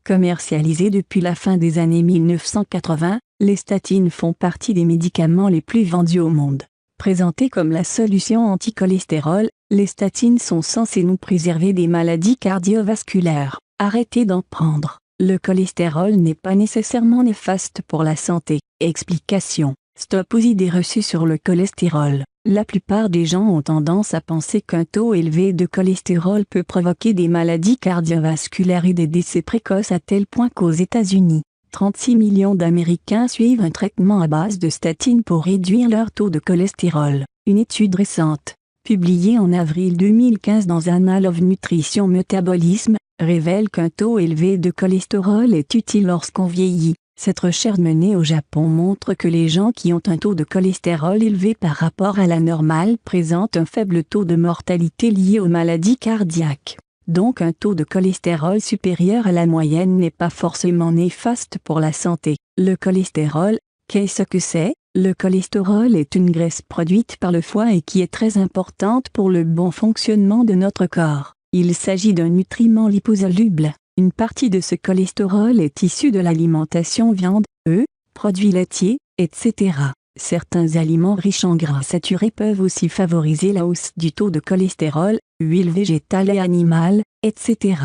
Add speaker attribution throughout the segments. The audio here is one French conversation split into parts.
Speaker 1: Commercialisées depuis la fin des années 1980, les statines font partie des médicaments les plus vendus au monde. Présentées comme la solution anti-cholestérol, les statines sont censées nous préserver des maladies cardiovasculaires. Arrêtez d'en prendre. Le cholestérol n'est pas nécessairement néfaste pour la santé. Explication. Stop aux idées reçues sur le cholestérol. La plupart des gens ont tendance à penser qu'un taux élevé de cholestérol peut provoquer des maladies cardiovasculaires et des décès précoces à tel point qu'aux États-Unis, 36 millions d'Américains suivent un traitement à base de statines pour réduire leur taux de cholestérol. Une étude récente, publiée en avril 2015 dans Annals of Nutrition Metabolism, révèle qu'un taux élevé de cholestérol est utile lorsqu'on vieillit. Cette recherche menée au Japon montre que les gens qui ont un taux de cholestérol élevé par rapport à la normale présentent un faible taux de mortalité lié aux maladies cardiaques. Donc un taux de cholestérol supérieur à la moyenne n'est pas forcément néfaste pour la santé. Le cholestérol, qu'est-ce que c'est? Le cholestérol est une graisse produite par le foie et qui est très importante pour le bon fonctionnement de notre corps. Il s'agit d'un nutriment liposoluble. Une partie de ce cholestérol est issue de l'alimentation viande, œufs, produits laitiers, etc. Certains aliments riches en gras saturés peuvent aussi favoriser la hausse du taux de cholestérol, huile végétale et animale, etc.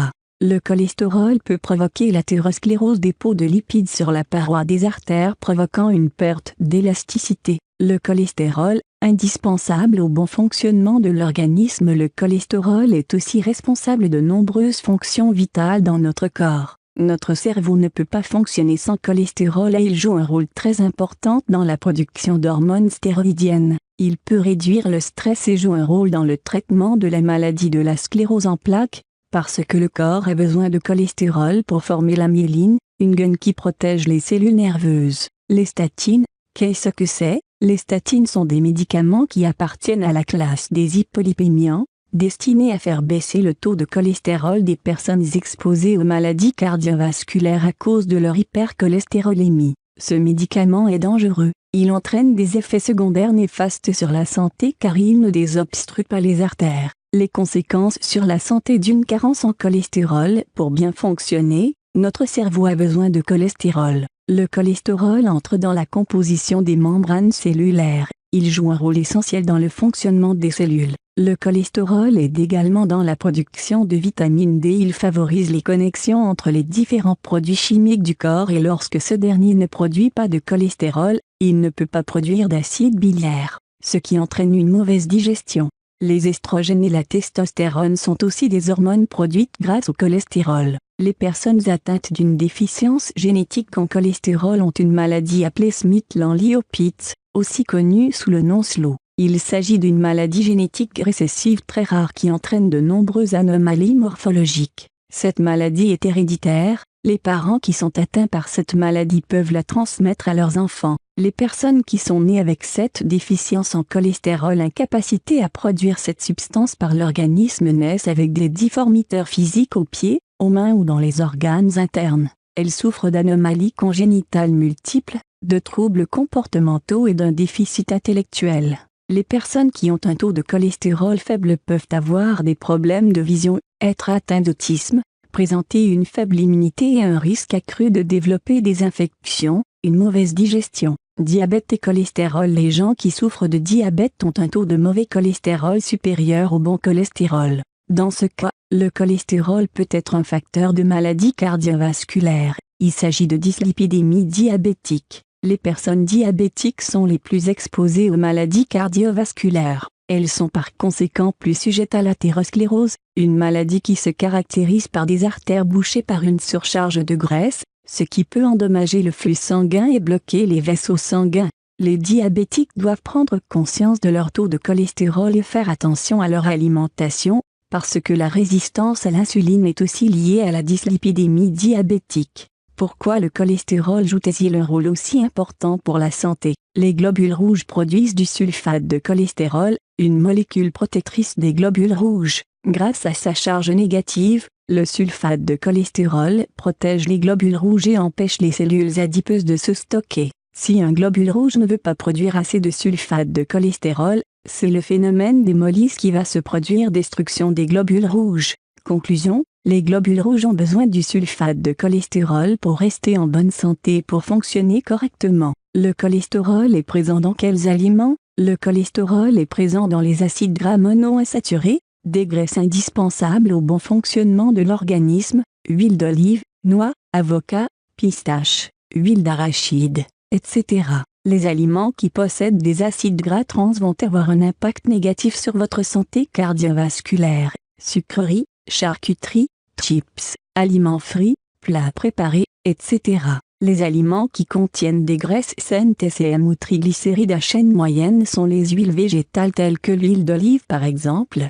Speaker 1: Le cholestérol peut provoquer l'athérosclérose des pots de lipides sur la paroi des artères provoquant une perte d'élasticité. Le cholestérol, indispensable au bon fonctionnement de l'organisme. Le cholestérol est aussi responsable de nombreuses fonctions vitales dans notre corps. Notre cerveau ne peut pas fonctionner sans cholestérol et il joue un rôle très important dans la production d'hormones stéroïdiennes. Il peut réduire le stress et joue un rôle dans le traitement de la maladie de la sclérose en plaques, parce que le corps a besoin de cholestérol pour former la myéline, une gaine qui protège les cellules nerveuses. Les statines, qu'est-ce que c'est? Les statines sont des médicaments qui appartiennent à la classe des hypolipémiants, destinés à faire baisser le taux de cholestérol des personnes exposées aux maladies cardiovasculaires à cause de leur hypercholestérolémie. Ce médicament est dangereux. Il entraîne des effets secondaires néfastes sur la santé car il ne désobstrue pas les artères. Les conséquences sur la santé d'une carence en cholestérol. Pour bien fonctionner, notre cerveau a besoin de cholestérol. Le cholestérol entre dans la composition des membranes cellulaires. Il joue un rôle essentiel dans le fonctionnement des cellules. Le cholestérol aide également dans la production de vitamine D. Il favorise les connexions entre les différents produits chimiques du corps et lorsque ce dernier ne produit pas de cholestérol, il ne peut pas produire d'acide biliaire, ce qui entraîne une mauvaise digestion. Les estrogènes et la testostérone sont aussi des hormones produites grâce au cholestérol. Les personnes atteintes d'une déficience génétique en cholestérol ont une maladie appelée Smith-Lemli-Opitz, aussi connue sous le nom SLO. Il s'agit d'une maladie génétique récessive très rare qui entraîne de nombreuses anomalies morphologiques. Cette maladie est héréditaire. Les parents qui sont atteints par cette maladie peuvent la transmettre à leurs enfants. Les personnes qui sont nées avec cette déficience en cholestérol, incapacité à produire cette substance par l'organisme, naissent avec des difformités physiques aux pieds, aux mains ou dans les organes internes. Elles souffrent d'anomalies congénitales multiples, de troubles comportementaux et d'un déficit intellectuel. Les personnes qui ont un taux de cholestérol faible peuvent avoir des problèmes de vision, être atteints d'autisme, présenter une faible immunité et un risque accru de développer des infections, une mauvaise digestion. Diabète et cholestérol. Les gens qui souffrent de diabète ont un taux de mauvais cholestérol supérieur au bon cholestérol. Dans ce cas, le cholestérol peut être un facteur de maladie cardiovasculaire. Il s'agit de dyslipidémie diabétique. Les personnes diabétiques sont les plus exposées aux maladies cardiovasculaires. Elles sont par conséquent plus sujettes à l'athérosclérose, une maladie qui se caractérise par des artères bouchées par une surcharge de graisse, ce qui peut endommager le flux sanguin et bloquer les vaisseaux sanguins. Les diabétiques doivent prendre conscience de leur taux de cholestérol et faire attention à leur alimentation, parce que la résistance à l'insuline est aussi liée à la dyslipidémie diabétique. Pourquoi le cholestérol joue-t-il un rôle aussi important pour la santé? Les globules rouges produisent du sulfate de cholestérol, une molécule protectrice des globules rouges. Grâce à sa charge négative, le sulfate de cholestérol protège les globules rouges et empêche les cellules adipeuses de se stocker. Si un globule rouge ne veut pas produire assez de sulfate de cholestérol, c'est le phénomène d'hémolyse qui va se produire, destruction des globules rouges. Conclusion, Les globules rouges ont besoin du sulfate de cholestérol pour rester en bonne santé et pour fonctionner correctement. Le cholestérol est présent dans quels aliments? Le cholestérol est présent dans les acides gras monoinsaturés, des graisses indispensables au bon fonctionnement de l'organisme, huile d'olive, noix, avocat, pistache, huile d'arachide, etc. Les aliments qui possèdent des acides gras trans vont avoir un impact négatif sur votre santé cardiovasculaire. Sucreries, charcuterie, chips, aliments frits, plats préparés, etc. Les aliments qui contiennent des graisses saines TCM ou triglycérides à chaîne moyenne sont les huiles végétales telles que l'huile d'olive par exemple,